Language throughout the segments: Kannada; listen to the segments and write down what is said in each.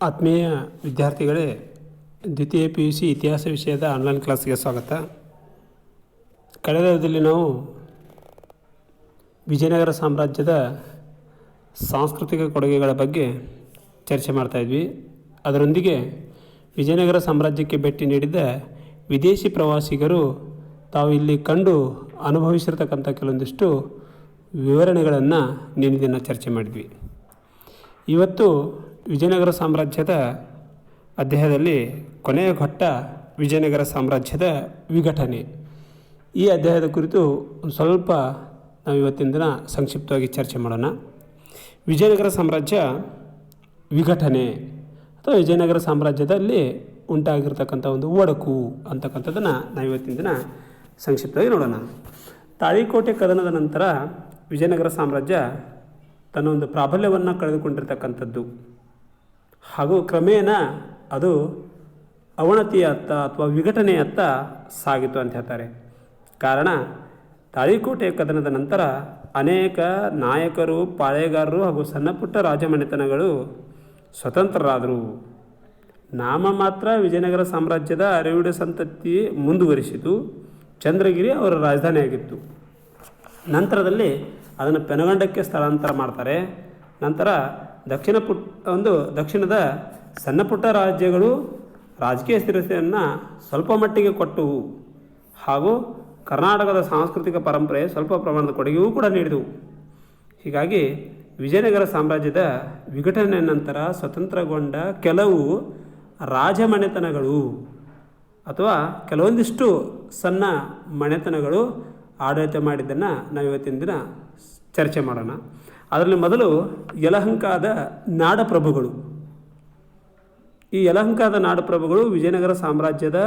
ಆತ್ಮೀಯ ವಿದ್ಯಾರ್ಥಿಗಳೇ, ದ್ವಿತೀಯ PUC ಇತಿಹಾಸ ವಿಷಯದ ಆನ್ಲೈನ್ ಕ್ಲಾಸ್ಗೆ ಸ್ವಾಗತ. ಕಳೆದ ದಿನದಲ್ಲಿ ನಾವು ವಿಜಯನಗರ ಸಾಮ್ರಾಜ್ಯದ ಸಾಂಸ್ಕೃತಿಕ ಕೊಡುಗೆಗಳ ಬಗ್ಗೆ ಚರ್ಚೆ ಮಾಡ್ತಾಯಿದ್ವಿ. ಅದರೊಂದಿಗೆ ವಿಜಯನಗರ ಸಾಮ್ರಾಜ್ಯಕ್ಕೆ ಭೇಟಿ ನೀಡಿದ ವಿದೇಶಿ ಪ್ರವಾಸಿಗರು ತಾವು ಇಲ್ಲಿ ಕಂಡು ಅನುಭವಿಸಿರ್ತಕ್ಕಂಥ ಕೆಲವೊಂದಿಷ್ಟು ವಿವರಣೆಗಳನ್ನು ನಿನ್ನೆ ದಿನ ಚರ್ಚೆ ಮಾಡಿದ್ವಿ. ಇವತ್ತು ವಿಜಯನಗರ ಸಾಮ್ರಾಜ್ಯದ ಅಧ್ಯಾಯದಲ್ಲಿ ಕೊನೆಯ ಘಟ್ಟ ವಿಜಯನಗರ ಸಾಮ್ರಾಜ್ಯದ ವಿಘಟನೆ. ಈ ಅಧ್ಯಾಯದ ಕುರಿತು ಸ್ವಲ್ಪ ನಾವು ಇವತ್ತಿನ ದಿನ ಸಂಕ್ಷಿಪ್ತವಾಗಿ ಚರ್ಚೆ ಮಾಡೋಣ. ವಿಜಯನಗರ ಸಾಮ್ರಾಜ್ಯ ವಿಘಟನೆ ಅಥವಾ ವಿಜಯನಗರ ಸಾಮ್ರಾಜ್ಯದಲ್ಲಿ ಉಂಟಾಗಿರ್ತಕ್ಕಂಥ ಒಂದು ಒಡಕು ಅಂತಕ್ಕಂಥದ್ದನ್ನು ನಾವು ಇವತ್ತಿನ ದಿನ ಸಂಕ್ಷಿಪ್ತವಾಗಿ ನೋಡೋಣ. ತಾಳಿಕೋಟೆ ಕದನದ ನಂತರ ವಿಜಯನಗರ ಸಾಮ್ರಾಜ್ಯ ತನ್ನ ಒಂದು ಪ್ರಾಬಲ್ಯವನ್ನು ಕಳೆದುಕೊಂಡಿರ್ತಕ್ಕಂಥದ್ದು ಹಾಗೂ ಕ್ರಮೇಣ ಅದು ಅವನತಿಯತ್ತ ಅಥವಾ ವಿಘಟನೆಯತ್ತ ಸಾಗಿತು ಅಂತ ಹೇಳ್ತಾರೆ. ಕಾರಣ, ತಾಳಿಕೋಟೆ ಕದನದ ನಂತರ ಅನೇಕ ನಾಯಕರು, ಪಾಳೆಗಾರರು ಹಾಗೂ ಸಣ್ಣಪುಟ್ಟ ರಾಜಮನೆತನಗಳು ಸ್ವತಂತ್ರರಾದರು. ನಾಮ ಮಾತ್ರ ವಿಜಯನಗರ ಸಾಮ್ರಾಜ್ಯದ ಅರಿವಿಡ ಸಂತತಿ ಮುಂದುವರಿಸಿತು. ಚಂದ್ರಗಿರಿ ಅವರ ರಾಜಧಾನಿಯಾಗಿತ್ತು. ನಂತರದಲ್ಲಿ ಅದನ್ನು ಪೆನಗೊಂಡಕ್ಕೆ ಸ್ಥಳಾಂತರ ಮಾಡ್ತಾರೆ. ನಂತರ ದಕ್ಷಿಣದ ಸಣ್ಣ ಪುಟ್ಟ ರಾಜ್ಯಗಳು ರಾಜಕೀಯ ಸ್ಥಿರತೆಯನ್ನು ಸ್ವಲ್ಪ ಮಟ್ಟಿಗೆ ಕೊಟ್ಟವು ಹಾಗೂ ಕರ್ನಾಟಕದ ಸಾಂಸ್ಕೃತಿಕ ಪರಂಪರೆ ಸ್ವಲ್ಪ ಪ್ರಮಾಣದ ಕೊಡುಗೆಯೂ ಕೂಡ ನೀಡಿದವು. ಹೀಗಾಗಿ ವಿಜಯನಗರ ಸಾಮ್ರಾಜ್ಯದ ವಿಘಟನೆಯ ನಂತರ ಸ್ವತಂತ್ರಗೊಂಡ ಕೆಲವು ರಾಜಮನೆತನಗಳು ಅಥವಾ ಕೆಲವೊಂದಿಷ್ಟು ಸಣ್ಣ ಮನೆತನಗಳು ಆಡಳಿತ ಮಾಡಿದ್ದನ್ನು ನಾವು ಇವತ್ತಿನ ದಿನ ಚರ್ಚೆ ಮಾಡೋಣ. ಅದರಲ್ಲಿ ಮೊದಲು ಯಲಹಂಕದ ನಾಡಪ್ರಭುಗಳು. ಈ ಯಲಹಂಕದ ನಾಡಪ್ರಭುಗಳು ವಿಜಯನಗರ ಸಾಮ್ರಾಜ್ಯದ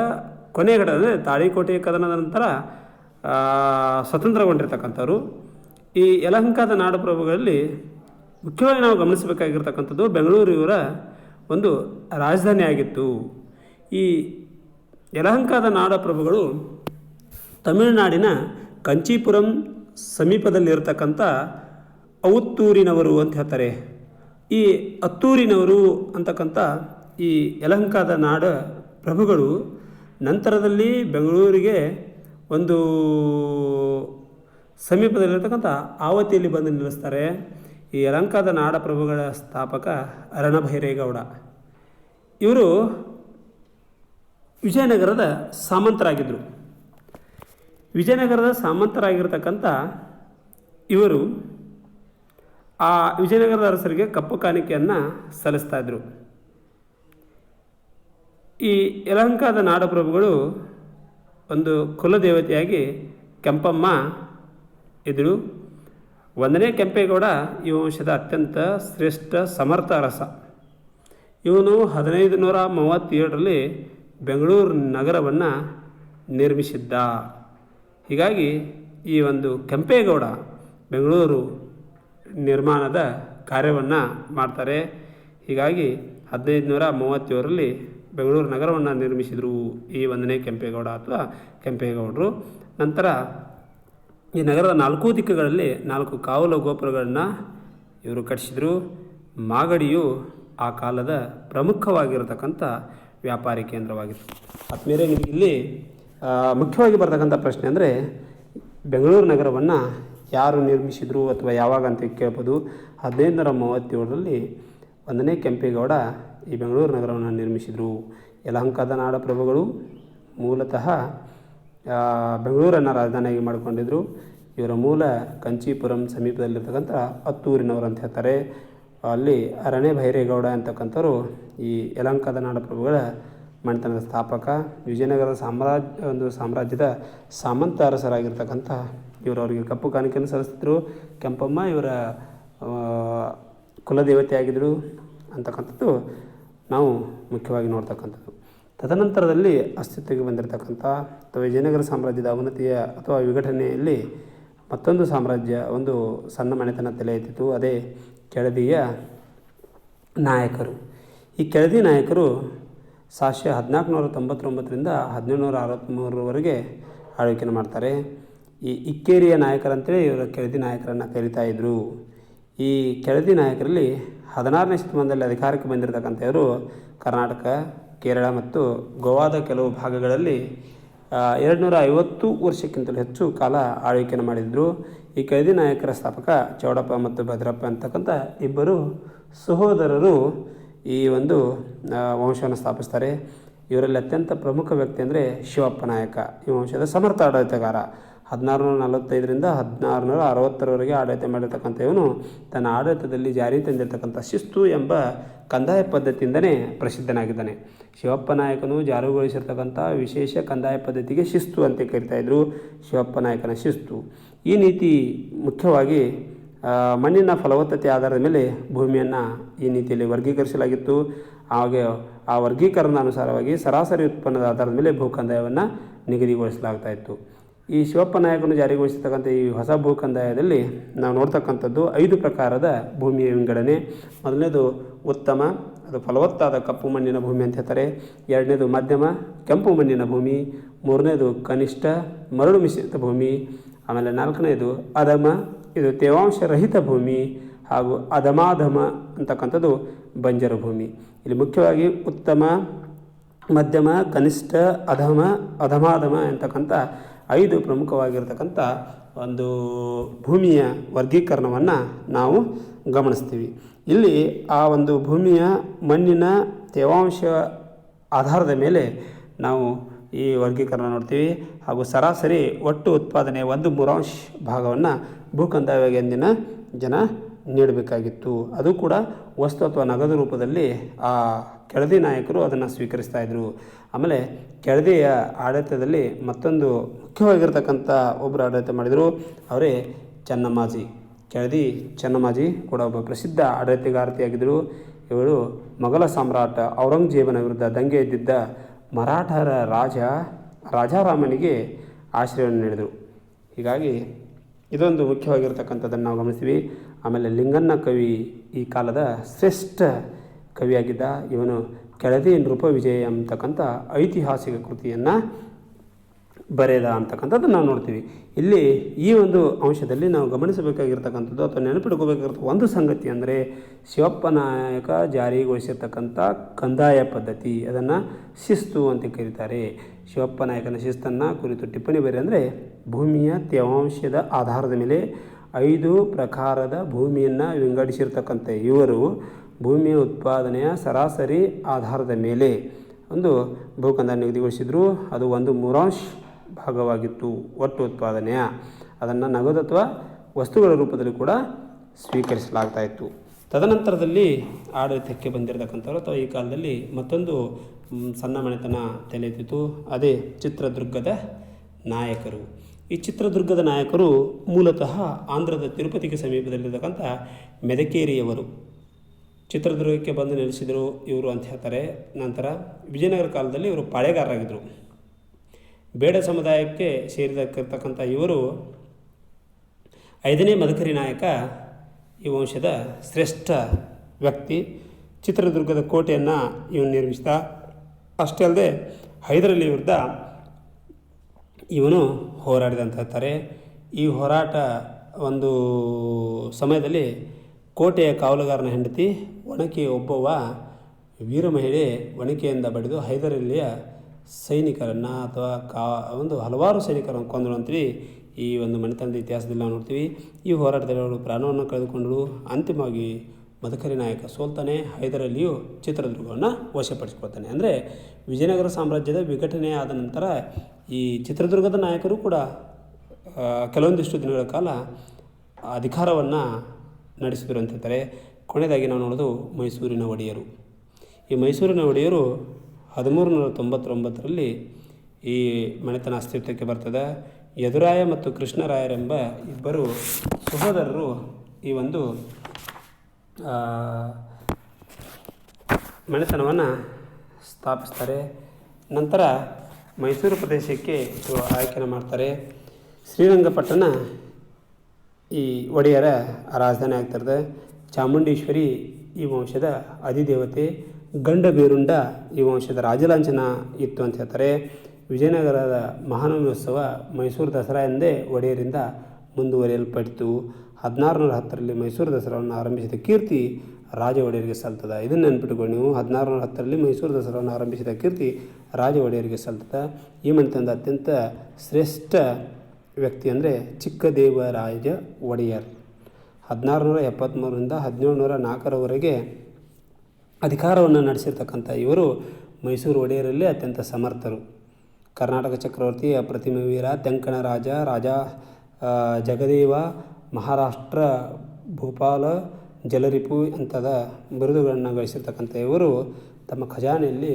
ಕೊನೆಯ ಘಟ್ಟ ಅಂದರೆ ತಾಳಿಕೋಟೆ ಕದನದ ನಂತರ ಸ್ವತಂತ್ರಗೊಂಡಿರ್ತಕ್ಕಂಥವ್ರು. ಈ ಯಲಹಂಕದ ನಾಡಪ್ರಭುಗಳಲ್ಲಿ ಮುಖ್ಯವಾಗಿ ನಾವು ಗಮನಿಸಬೇಕಾಗಿರ್ತಕ್ಕಂಥದ್ದು ಬೆಂಗಳೂರು ಇವರ ಒಂದು ರಾಜಧಾನಿ ಆಗಿತ್ತು. ಈ ಯಲಹಂಕದ ನಾಡಪ್ರಭುಗಳು ತಮಿಳುನಾಡಿನ ಕಂಚೀಪುರಂ ಸಮೀಪದಲ್ಲಿರ್ತಕ್ಕಂಥ ಔತ್ತೂರಿನವರು ಅಂತ ಹೇಳ್ತಾರೆ. ಈ ಅತ್ತೂರಿನವರು ಅಂತಕ್ಕಂಥ ಈ ಯಲಹಂಕದ ನಾಡ ಪ್ರಭುಗಳು ನಂತರದಲ್ಲಿ ಬೆಂಗಳೂರಿಗೆ ಒಂದು ಸಮೀಪದಲ್ಲಿರ್ತಕ್ಕಂಥ ಆವತಿಯಲ್ಲಿ ಬಂದು ನಿಲ್ಲಿಸ್ತಾರೆ. ಈ ಯಲಹಂಕದ ನಾಡ ಪ್ರಭುಗಳ ಸ್ಥಾಪಕ ರಣಭೈರೇಗೌಡ. ಇವರು ವಿಜಯನಗರದ ಸಾಮಂತರಾಗಿದ್ದರು. ವಿಜಯನಗರದ ಸಾಮಂತರಾಗಿರ್ತಕ್ಕಂಥ ಇವರು ಆ ವಿಜಯನಗರದ ಅರಸರಿಗೆ ಕಪ್ಪು ಕಾಣಿಕೆಯನ್ನು ಸಲ್ಲಿಸ್ತಾ ಇದ್ದರು. ಈ ಯಲಹಂಕದ ನಾಡಪ್ರಭುಗಳು ಒಂದು ಕುಲದೇವತೆಯಾಗಿ ಕೆಂಪಮ್ಮ ಇದ್ದರು. 1ನೇ ಕೆಂಪೇಗೌಡ ಈ ವಂಶದ ಅತ್ಯಂತ ಶ್ರೇಷ್ಠ ಸಮರ್ಥ ಅರಸ. ಇವನು 1537ರಲ್ಲಿ ಬೆಂಗಳೂರು ನಗರವನ್ನು ನಿರ್ಮಿಸಿದ್ದ. ಹೀಗಾಗಿ ಈ ಒಂದು ಕೆಂಪೇಗೌಡ ಬೆಂಗಳೂರು ನಿರ್ಮಾಣದ ಕಾರ್ಯವನ್ನು ಮಾಡ್ತಾರೆ. ಹೀಗಾಗಿ 1537ರಲ್ಲಿ ಬೆಂಗಳೂರು ನಗರವನ್ನು ನಿರ್ಮಿಸಿದರು ಈ 1ನೇ ಕೆಂಪೇಗೌಡ ಅಥವಾ ಕೆಂಪೇಗೌಡರು. ನಂತರ ಈ ನಗರದ 4 ದಿಕ್ಕುಗಳಲ್ಲಿ 4 ಕಾವಲು ಗೋಪುರಗಳನ್ನು ಇವರು ಕಟ್ಟಿಸಿದರು. ಮಾಗಡಿಯು ಆ ಕಾಲದ ಪ್ರಮುಖವಾಗಿರತಕ್ಕಂಥ ವ್ಯಾಪಾರಿ ಕೇಂದ್ರವಾಗಿತ್ತು. ಆದ್ಮೇಲೆ ನಿಮಗೆ ಇಲ್ಲಿ ಮುಖ್ಯವಾಗಿ ಬರ್ತಕ್ಕಂಥ ಪ್ರಶ್ನೆ ಅಂದರೆ ಬೆಂಗಳೂರು ನಗರವನ್ನು ಯಾರು ನಿರ್ಮಿಸಿದರು ಅಥವಾ ಯಾವಾಗ ಅಂತ ಕೇಳ್ಬೋದು. 1537ರಲ್ಲಿ 1ನೇ ಕೆಂಪೇಗೌಡ ಈ ಬೆಂಗಳೂರು ನಗರವನ್ನು ನಿರ್ಮಿಸಿದರು. ಯಲಹಂಕದ ನಾಡಪ್ರಭುಗಳು ಮೂಲತಃ ಬೆಂಗಳೂರನ್ನು ರಾಜಧಾನಿಯಾಗಿ ಮಾಡಿಕೊಂಡಿದ್ದರು. ಇವರ ಮೂಲ ಕಂಚೀಪುರಂ ಸಮೀಪದಲ್ಲಿರ್ತಕ್ಕಂಥ ಅತ್ತೂರಿನವರು ಅಂತ ಹೇಳ್ತಾರೆ. ಅಲ್ಲಿ ರಣಭೈರೇಗೌಡ ಅಂತಕ್ಕಂಥವ್ರು ಈ ಯಲಹಂಕದ ನಾಡಪ್ರಭುಗಳ ಮನೆತನದ ಸ್ಥಾಪಕ. ವಿಜಯನಗರ ಸಾಮ್ರಾಜ್ಯದ ಸಾಮಂತ ಅರಸರಾಗಿರ್ತಕ್ಕಂಥ ಇವರು ಅವರಿಗೆ ಕಪ್ಪು ಕಾಣಿಕೆಯನ್ನು ಸಲ್ಲಿಸ್ತಿದ್ರು. ಕೆಂಪಮ್ಮ ಇವರ ಕುಲದೇವತೆಯಾಗಿದ್ದರು ಅಂತಕ್ಕಂಥದ್ದು ನಾವು ಮುಖ್ಯವಾಗಿ ನೋಡ್ತಕ್ಕಂಥದ್ದು. ತದನಂತರದಲ್ಲಿ ಅಸ್ತಿತ್ವಕ್ಕೆ ಬಂದಿರತಕ್ಕಂಥ ಅಥವಾ ವಿಜಯನಗರ ಸಾಮ್ರಾಜ್ಯದ ಅವನತಿಯ ಅಥವಾ ವಿಘಟನೆಯಲ್ಲಿ ಮತ್ತೊಂದು ಸಾಮ್ರಾಜ್ಯ, ಒಂದು ಸಣ್ಣ ಮನೆತನ ತಲೆ ಎತ್ತಿತು. ಅದೇ ಕೆಳದಿಯ ನಾಯಕರು. ಈ ಕೆಳದಿ ನಾಯಕರು ಸಾಶ 1499ರಿಂದ 1763ರವರೆಗೆ ಆಳ್ವಿಕೆಯನ್ನು ಮಾಡ್ತಾರೆ. ಈ ಇಕ್ಕೇರಿಯ ನಾಯಕರಂತೇಳಿ ಇವರ ಕೆಳದಿ ನಾಯಕರನ್ನು ಕರೀತಾ ಇದ್ದರು. ಈ ಕೆಳದಿ ನಾಯಕರಲ್ಲಿ 16ನೇ ಶತಮಾನದಲ್ಲಿ ಅಧಿಕಾರಕ್ಕೆ ಬಂದಿರತಕ್ಕಂಥವರು ಕರ್ನಾಟಕ, ಕೇರಳ ಮತ್ತು ಗೋವಾದ ಕೆಲವು ಭಾಗಗಳಲ್ಲಿ 250 ವರ್ಷಕ್ಕಿಂತಲೂ ಹೆಚ್ಚು ಕಾಲ ಆಳ್ವಿಕೆಯನ್ನು ಮಾಡಿದರು. ಈ ಕೆಳದಿ ನಾಯಕರ ಸ್ಥಾಪಕ ಚೌಡಪ್ಪ ಮತ್ತು ಭದ್ರಪ್ಪ ಅಂತಕ್ಕಂಥ ಇಬ್ಬರು ಸಹೋದರರು ಈ ಒಂದು ವಂಶವನ್ನು ಸ್ಥಾಪಿಸ್ತಾರೆ. ಇವರಲ್ಲಿ ಅತ್ಯಂತ ಪ್ರಮುಖ ವ್ಯಕ್ತಿ ಅಂದರೆ ಶಿವಪ್ಪ ನಾಯಕ. ಈ ವಂಶದ ಸಮರ್ಥ ಆಡಳಿತಗಾರ. 1645ರಿಂದ 1660ರವರೆಗೆ ಆಡಳಿತ ಮಾಡಿರ್ತಕ್ಕಂಥ ಇವನು ತನ್ನ ಆಡಳಿತದಲ್ಲಿ ಜಾರಿ ತಂದಿರತಕ್ಕಂಥ ಶಿಸ್ತು ಎಂಬ ಕಂದಾಯ ಪದ್ಧತಿಯಿಂದಲೇ ಪ್ರಸಿದ್ಧನಾಗಿದ್ದಾನೆ. ಶಿವಪ್ಪ ನಾಯಕನು ಜಾರಿಗೊಳಿಸಿರ್ತಕ್ಕಂಥ ವಿಶೇಷ ಕಂದಾಯ ಪದ್ಧತಿಗೆ ಶಿಸ್ತು ಅಂತ ಕರೀತಾಯಿದ್ರು. ಶಿವಪ್ಪ ನಾಯಕನ ಶಿಸ್ತು ಈ ನೀತಿ ಮುಖ್ಯವಾಗಿ ಮಣ್ಣಿನ ಫಲವತ್ತತೆ ಆಧಾರದ ಮೇಲೆ ಭೂಮಿಯನ್ನು ಈ ನೀತಿಯಲ್ಲಿ ವರ್ಗೀಕರಿಸಲಾಗಿತ್ತು. ಹಾಗೆ ಆ ವರ್ಗೀಕರಣದ ಅನುಸಾರವಾಗಿ ಸರಾಸರಿ ಉತ್ಪನ್ನದ ಆಧಾರದ ಮೇಲೆ ಭೂ ಕಂದಾಯವನ್ನು ನಿಗದಿಗೊಳಿಸಲಾಗ್ತಾ ಇತ್ತು. ಈ ಶಿವಪ್ಪ ನಾಯಕನು ಜಾರಿಗೊಳಿಸಿರ್ತಕ್ಕಂಥ ಈ ಹೊಸ ಭೂ ಕಂದಾಯದಲ್ಲಿ ನಾವು ನೋಡ್ತಕ್ಕಂಥದ್ದು 5 ಪ್ರಕಾರದ ಭೂಮಿಯ ವಿಂಗಡಣೆ. ಮೊದಲನೇದು ಉತ್ತಮ, ಅದು ಫಲವತ್ತಾದ ಕಪ್ಪು ಮಣ್ಣಿನ ಭೂಮಿ ಅಂತ ಹೇಳ್ತಾರೆ. ಎರಡನೇದು ಮಧ್ಯಮ, ಕೆಂಪು ಮಣ್ಣಿನ ಭೂಮಿ. ಮೂರನೇದು ಕನಿಷ್ಠ, ಮರಳು ಮಿಶ್ರಿತ ಭೂಮಿ. ಆಮೇಲೆ 4ನೇದು ಅಧಮ, ಇದು ತೇವಾಂಶ ರಹಿತ ಭೂಮಿ. ಹಾಗೂ ಅಧಮಾಧಮ ಅಂತಕ್ಕಂಥದ್ದು ಬಂಜರು ಭೂಮಿ. ಇಲ್ಲಿ ಮುಖ್ಯವಾಗಿ ಉತ್ತಮ, ಮಧ್ಯಮ, ಕನಿಷ್ಠ, ಅಧಮಾಧಮ ಅಂತಕ್ಕಂಥ 5 ಪ್ರಮುಖವಾಗಿರ್ತಕ್ಕಂಥ ಒಂದು ಭೂಮಿಯ ವರ್ಗೀಕರಣವನ್ನು ನಾವು ಗಮನಿಸ್ತೀವಿ. ಇಲ್ಲಿ ಆ ಒಂದು ಭೂಮಿಯ ಮಣ್ಣಿನ ತೇವಾಂಶ ಆಧಾರದ ಮೇಲೆ ನಾವು ಈ ವರ್ಗೀಕರಣ ನೋಡ್ತೀವಿ. ಹಾಗೂ ಸರಾಸರಿ ಒಟ್ಟು ಉತ್ಪಾದನೆಯ 1/3 ಭಾಗವನ್ನು ಭೂ ಕಂದಾಯವಾಗಿ ಅಂದಿನ ಜನ ನೀಡಬೇಕಾಗಿತ್ತು. ಅದು ಕೂಡ ವಸ್ತು ಅಥವಾ ನಗದು ರೂಪದಲ್ಲಿ ಆ ಕೆಳದಿ ನಾಯಕರು ಅದನ್ನು ಸ್ವೀಕರಿಸ್ತಾ ಇದ್ದರು. ಆಮೇಲೆ ಕೆಳದಿಯ ಆಡಳಿತದಲ್ಲಿ ಮತ್ತೊಂದು ಮುಖ್ಯವಾಗಿರ್ತಕ್ಕಂಥ ಒಬ್ಬರು ಆಡಳಿತ ಮಾಡಿದರು, ಅವರೇ ಚೆನ್ನಮ್ಮಾಜಿ. ಕೆಳದಿ ಚೆನ್ನಮ್ಮಾಜಿ ಕೂಡ ಒಬ್ಬ ಪ್ರಸಿದ್ಧ ಆಡಳಿತಗಾರ್ತಿಯಾಗಿದ್ದರು. ಇವಳು ಮೊಘಲ ಸಾಮ್ರಾಟ ಔರಂಗಜೇಬನ ವಿರುದ್ಧ ದಂಗೆ ಎದ್ದಿದ್ದ ಮರಾಠರ ರಾಜಾರಾಮನಿಗೆ ಆಶ್ರಯವನ್ನು ನೀಡಿದರು. ಹೀಗಾಗಿ ಇದೊಂದು ಮುಖ್ಯವಾಗಿರ್ತಕ್ಕಂಥದ್ದನ್ನು ನಾವು ಗಮನಿಸ್ತೀವಿ. ಆಮೇಲೆ ಲಿಂಗಣ್ಣ ಕವಿ ಈ ಕಾಲದ ಶ್ರೇಷ್ಠ ಕವಿಯಾಗಿದ್ದ. ಇವನು ಕೆಳದಿ ನೃಪ ವಿಜಯ ಅಂತಕ್ಕಂಥ ಐತಿಹಾಸಿಕ ಕೃತಿಯನ್ನು ಬರೆದ ಅಂತಕ್ಕಂಥದ್ದು ನಾವು ನೋಡ್ತೀವಿ. ಇಲ್ಲಿ ಈ ಒಂದು ಅಂಶದಲ್ಲಿ ನಾವು ಗಮನಿಸಬೇಕಾಗಿರ್ತಕ್ಕಂಥದ್ದು ಅಥವಾ ನೆನಪಿಟ್ಕೋಬೇಕಾಗಿರ್ತಕ್ಕ ಒಂದು ಸಂಗತಿ ಅಂದರೆ ಶಿವಪ್ಪ ನಾಯಕ ಜಾರಿಗೊಳಿಸಿರ್ತಕ್ಕಂಥ ಕಂದಾಯ ಪದ್ಧತಿ, ಅದನ್ನು ಶಿಸ್ತು ಅಂತ ಕರೀತಾರೆ. ಶಿವಪ್ಪ ನಾಯಕನ ಶಿಸ್ತನ್ನು ಕುರಿತು ಟಿಪ್ಪಣಿ ಬರೀ ಅಂದರೆ ಭೂಮಿಯ ತೇವಾಂಶದ ಆಧಾರದ ಮೇಲೆ 5 ಪ್ರಕಾರದ ಭೂಮಿಯನ್ನು ವಿಂಗಡಿಸಿರ್ತಕ್ಕಂಥ ಇವರು ಭೂಮಿಯ ಉತ್ಪಾದನೆಯ ಸರಾಸರಿ ಆಧಾರದ ಮೇಲೆ ಒಂದು ಭೂಕಂದಾಯ ನಿಗದಿಗೊಳಿಸಿದ್ರು. ಅದು 1/3 ಭಾಗವಾಗಿತ್ತು ಒಟ್ಟು ಉತ್ಪಾದನೆಯ. ಅದನ್ನು ನಗದು ಅಥವಾ ವಸ್ತುಗಳ ರೂಪದಲ್ಲಿ ಕೂಡ ಸ್ವೀಕರಿಸಲಾಗ್ತಾ ಇತ್ತು. ತದನಂತರದಲ್ಲಿ ಆಡಳಿತಕ್ಕೆ ಬಂದಿರತಕ್ಕಂಥವ್ರು ಅಥವಾ ಈ ಕಾಲದಲ್ಲಿ ಮತ್ತೊಂದು ಸಣ್ಣ ಮನೆತನ ತಲೆ ಎತ್ತಿತು. ಅದೇ ಚಿತ್ರದುರ್ಗದ ನಾಯಕರು. ಈ ಚಿತ್ರದುರ್ಗದ ನಾಯಕರು ಮೂಲತಃ ಆಂಧ್ರದ ತಿರುಪತಿಗೆ ಸಮೀಪದಲ್ಲಿರ್ತಕ್ಕಂಥ ಮೆದಕೇರಿಯವರು. ಚಿತ್ರದುರ್ಗಕ್ಕೆ ಬಂದು ನೆಲೆಸಿದರು ಇವರು ಅಂತ ಹೇಳ್ತಾರೆ. ನಂತರ ವಿಜಯನಗರ ಕಾಲದಲ್ಲಿ ಇವರು ಪಾಳೆಗಾರರಾಗಿದ್ದರು. ಬೇಡ ಸಮುದಾಯಕ್ಕೆ ಸೇರಿದಕ್ಕಿರ್ತಕ್ಕಂಥ ಇವರು 5ನೇ ಮದಕರಿ ನಾಯಕ ಈ ವಂಶದ ಶ್ರೇಷ್ಠ ವ್ಯಕ್ತಿ. ಚಿತ್ರದುರ್ಗದ ಕೋಟೆಯನ್ನು ಇವನು ನಿರ್ಮಿಸಿದ. ಅಷ್ಟೇ ಅಲ್ಲದೆ ಹೈದರಾಲಿ ವಿರುದ್ಧ ಇವನು ಹೋರಾಡಿದಂತ ಹೇಳ್ತಾರೆ. ಈ ಹೋರಾಟ ಒಂದು ಸಮಯದಲ್ಲಿ ಕೋಟೆಯ ಕಾವಲುಗಾರನ ಹೆಂಡತಿ ಒನಕೆ ಒಬ್ಬವ ವೀರ ಮಹಿಳೆ ಒನಕೆಯಿಂದ ಬಡಿದು ಹೈದರಾಲಿಯ ಸೈನಿಕರನ್ನು ಅಥವಾ ಒಂದು ಹಲವಾರು ಸೈನಿಕರನ್ನು ಕೊಂದಳು ಅಂತೀವಿ. ಈ ಒಂದು ಮನೆತನದ ಇತಿಹಾಸದಲ್ಲಿ ನಾವು ನೋಡ್ತೀವಿ. ಈ ಹೋರಾಟದಲ್ಲಿ ಅವಳು ಪ್ರಾಣವನ್ನು ಕಳೆದುಕೊಂಡಳು. ಅಂತಿಮವಾಗಿ ಮದಕರಿ ನಾಯಕ ಸೋಲ್ತಾನೆ. ಹೈದರಾಲಿಯು ಚಿತ್ರದುರ್ಗವನ್ನು ವಶಪಡಿಸಿಕೊಳ್ತಾನೆ. ಅಂದರೆ ವಿಜಯನಗರ ಸಾಮ್ರಾಜ್ಯದ ವಿಘಟನೆ ಆದ ನಂತರ ಈ ಚಿತ್ರದುರ್ಗದ ನಾಯಕರು ಕೂಡ ಕೆಲವೊಂದಿಷ್ಟು ದಿನಗಳ ಕಾಲ ಅಧಿಕಾರವನ್ನು ನಡೆಸಿದರು ಅಂತ ಹೇಳ್ತಾರೆ. ಕೊನೆಯದಾಗಿ ನಾವು ನೋಡೋದು ಮೈಸೂರಿನ ಒಡೆಯರು. ಈ ಮೈಸೂರಿನ ಒಡೆಯರು 1399ರಲ್ಲಿ ಈ ಮನೆತನ ಅಸ್ತಿತ್ವಕ್ಕೆ ಬರ್ತದೆ. ಯದುರಾಯ ಮತ್ತು ಕೃಷ್ಣರಾಯರೆಂಬ ಇಬ್ಬರು ಸಹೋದರರು ಈ ಒಂದು ಮನೆತನವನ್ನು ಸ್ಥಾಪಿಸ್ತಾರೆ. ನಂತರ ಮೈಸೂರು ಪ್ರದೇಶಕ್ಕೆ ಇವರು ಆಯ್ಕೆನ ಮಾಡ್ತಾರೆ. ಶ್ರೀರಂಗಪಟ್ಟಣ ಈ ಒಡೆಯರ ರಾಜಧಾನಿ ಆಗ್ತಿರ್ತದೆ. ಚಾಮುಂಡೇಶ್ವರಿ ಈ ವಂಶದ ಅಧಿದೇವತೆ. ಗಂಡಬೇರುಂಡ ಈ ವಂಶದ ರಾಜಲಾಂಛನ ಇತ್ತು ಅಂತ ಹೇಳ್ತಾರೆ. ವಿಜಯನಗರದ ಮಹಾನವಮಿ ಉತ್ಸವ ಮೈಸೂರು ದಸರಾ ಎಂದೇ ಒಡೆಯರಿಂದ ಮುಂದುವರಿಯಲ್ಪಟ್ಟಿತು. 1610ರಲ್ಲಿ ಮೈಸೂರು ದಸರಾವನ್ನು ಆರಂಭಿಸಿದ ಕೀರ್ತಿ ರಾಜ ಒಡೆಯರಿಗೆ ಸಲ್ತದ. ಇದನ್ನು ನೆನ್ಪಿಟ್ಕೊಂಡು ನೀವು, 1610ರಲ್ಲಿ ಮೈಸೂರು ದಸರಾವನ್ನು ಆರಂಭಿಸಿದ ಕೀರ್ತಿ ರಾಜ ಒಡೆಯರಿಗೆ ಸಲ್ತದ. ಈ ಮನೆತನದ ಅತ್ಯಂತ ಶ್ರೇಷ್ಠ ವ್ಯಕ್ತಿ ಅಂದರೆ ಚಿಕ್ಕದೇವರಾಜ ಒಡೆಯರ್. 1673ರಿಂದ 1704ರವರೆಗೆ ಅಧಿಕಾರವನ್ನು ನಡೆಸಿರ್ತಕ್ಕಂಥ ಇವರು ಮೈಸೂರು ಒಡೆಯರಲ್ಲಿ ಅತ್ಯಂತ ಸಮರ್ಥರು. ಕರ್ನಾಟಕ ಚಕ್ರವರ್ತಿ, ಅಪ್ರತಿಮ ವೀರ, ತೆಂಕಣ ರಾಜ ಜಗದೇವ, ಮಹಾರಾಷ್ಟ್ರ ಭೂಪಾಲ, ಜಲರಿಪು ಅಂಥದ ಬಿರುದುಗಳನ್ನು ಗಳಿಸಿರ್ತಕ್ಕಂಥ ಇವರು ತಮ್ಮ ಖಜಾನೆಯಲ್ಲಿ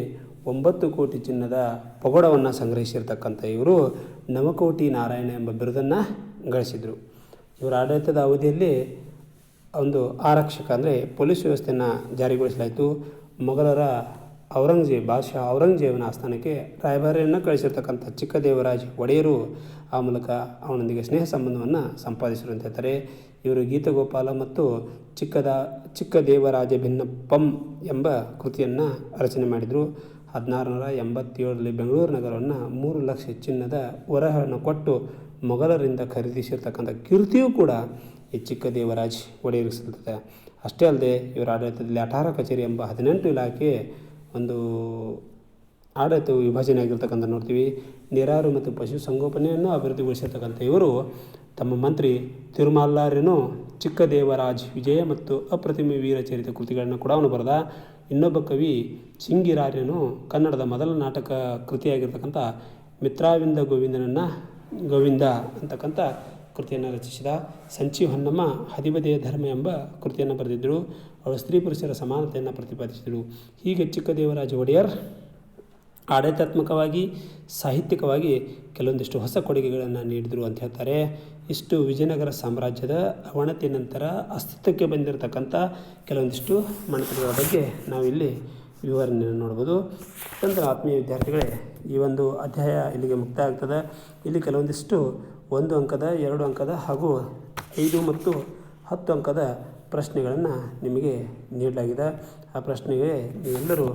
9 ಕೋಟಿ ಚಿನ್ನದ ಪಗೋಡವನ್ನು ಸಂಗ್ರಹಿಸಿರ್ತಕ್ಕಂಥ ಇವರು ನವಕೋಟಿ ನಾರಾಯಣ ಎಂಬ ಬಿರುದನ್ನು ಗಳಿಸಿದರು. ಇವರ ಆಡಳಿತದ ಅವಧಿಯಲ್ಲಿ ಒಂದು ಆರಕ್ಷಕ ಅಂದರೆ ಪೊಲೀಸ್ ವ್ಯವಸ್ಥೆಯನ್ನು ಜಾರಿಗೊಳಿಸಲಾಯಿತು. ಮೊಘಲರ ಬಾದಶಾ ಔರಂಗಜೇಬನ ಆಸ್ಥಾನಕ್ಕೆ ರಾಯಭಾರಿಯನ್ನು ಕಳಿಸಿರ್ತಕ್ಕಂಥ ಚಿಕ್ಕದೇವರಾಜ ಒಡೆಯರು ಆ ಮೂಲಕ ಅವನೊಂದಿಗೆ ಸ್ನೇಹ ಸಂಬಂಧವನ್ನು ಸಂಪಾದಿಸಿರು ಅಂತ ಹೇಳ್ತಾರೆ. ಇವರು ಗೀತಗೋಪಾಲ ಮತ್ತು ಚಿಕ್ಕದೇವರಾಜ ಭಿನ್ನಪ್ಪಂ ಎಂಬ ಕೃತಿಯನ್ನು ರಚನೆ ಮಾಡಿದರು. 1687ರಲ್ಲಿ ಬೆಂಗಳೂರು ನಗರವನ್ನು 3 ಲಕ್ಷ ಚಿನ್ನದ ವರಹನ್ನು ಕೊಟ್ಟು ಮೊಘಲರಿಂದ ಖರೀದಿಸಿರ್ತಕ್ಕಂಥ ಕೀರ್ತಿಯೂ ಕೂಡ ಈ ಚಿಕ್ಕದೇವರಾಜ ಒಡೆಯರಿಗೆ ಸಲ್ತದೆ. ಅಷ್ಟೇ ಅಲ್ಲದೆ ಇವರ ಆಡಳಿತದಲ್ಲಿ ಅಠಾರ ಕಚೇರಿ ಎಂಬ 18 ಇಲಾಖೆ ಒಂದು ಆಡಳಿತವು ವಿಭಜನೆ ಆಗಿರ್ತಕ್ಕಂಥ ನೋಡ್ತೀವಿ. ನೀರಾವರಿ ಮತ್ತು ಪಶು ಸಂಗೋಪನೆಯನ್ನು ಅಭಿವೃದ್ಧಿಗೊಳಿಸಿರ್ತಕ್ಕಂಥ ಇವರು ತಮ್ಮ ಮಂತ್ರಿ ತಿರುಮಲ್ಲಾರನು ಚಿಕ್ಕದೇವರಾಜ ವಿಜಯ ಮತ್ತು ಅಪ್ರತಿಮ ವೀರ ಚರಿತ ಕೃತಿಗಳನ್ನು ಕೂಡ ಅವನು ಬರೆದ. ಇನ್ನೊಬ್ಬ ಕವಿ ಸಿಂಗಿರಾರ್ಯನು ಕನ್ನಡದ ಮೊದಲ ನಾಟಕ ಕೃತಿಯಾಗಿರ್ತಕ್ಕಂಥ ಮಿತ್ರಾವಿಂದ ಗೋವಿಂದ ಅಂತಕ್ಕಂಥ ಕೃತಿಯನ್ನು ರಚಿಸಿದ. ಸಂಚಿ ಹೊನ್ನಮ್ಮ ಹದಿಬದೆಯ ಧರ್ಮ ಎಂಬ ಕೃತಿಯನ್ನು ಬರೆದಿದ್ದರು. ಅವಳು ಸ್ತ್ರೀ ಪುರುಷರ ಸಮಾನತೆಯನ್ನು ಪ್ರತಿಪಾದಿಸಿದಳು. ಹೀಗೆ ಚಿಕ್ಕದೇವರಾಜ ಒಡೆಯರ್ ಆಡಳಿತಾತ್ಮಕವಾಗಿ, ಸಾಹಿತ್ಯಿಕವಾಗಿ ಕೆಲವೊಂದಿಷ್ಟು ಹೊಸ ಕೊಡುಗೆಗಳನ್ನು ನೀಡಿದರು ಅಂತ ಹೇಳ್ತಾರೆ. ಇಷ್ಟು ವಿಜಯನಗರ ಸಾಮ್ರಾಜ್ಯದ ಅವನತಿ ನಂತರ ಅಸ್ತಿತ್ವಕ್ಕೆ ಬಂದಿರತಕ್ಕಂಥ ಕೆಲವೊಂದಿಷ್ಟು ಮನೆತನಗಳ ಬಗ್ಗೆ ನಾವಿಲ್ಲಿ ವಿವರಣೆಯನ್ನು ನೋಡ್ಬೋದು. ನಂತರ ಆತ್ಮೀಯ ವಿದ್ಯಾರ್ಥಿಗಳೇ, ಈ ಒಂದು ಅಧ್ಯಾಯ ಇಲ್ಲಿಗೆ ಮುಕ್ತಾಯ ಆಗ್ತದೆ. ಇಲ್ಲಿ ಕೆಲವೊಂದಿಷ್ಟು 1 ಅಂಕದ, 2 ಅಂಕದ ಹಾಗೂ 5 ಮತ್ತು 10 ಅಂಕದ ಪ್ರಶ್ನೆಗಳನ್ನು ನಿಮಗೆ ನೀಡಲಾಗಿದೆ. ಆ ಪ್ರಶ್ನೆಗೆ ನೀವೆಲ್ಲರೂ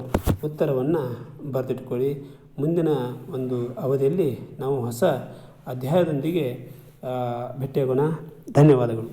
ಉತ್ತರವನ್ನು ಬರೆದಿಟ್ಕೊಳ್ಳಿ. ಮುಂದಿನ ಒಂದು ಅವಧಿಯಲ್ಲಿ ನಾವು ಹೊಸ ಅಧ್ಯಾಯದೊಂದಿಗೆ ಭೇಟಿಯಾಗೋಣ. ಧನ್ಯವಾದಗಳು.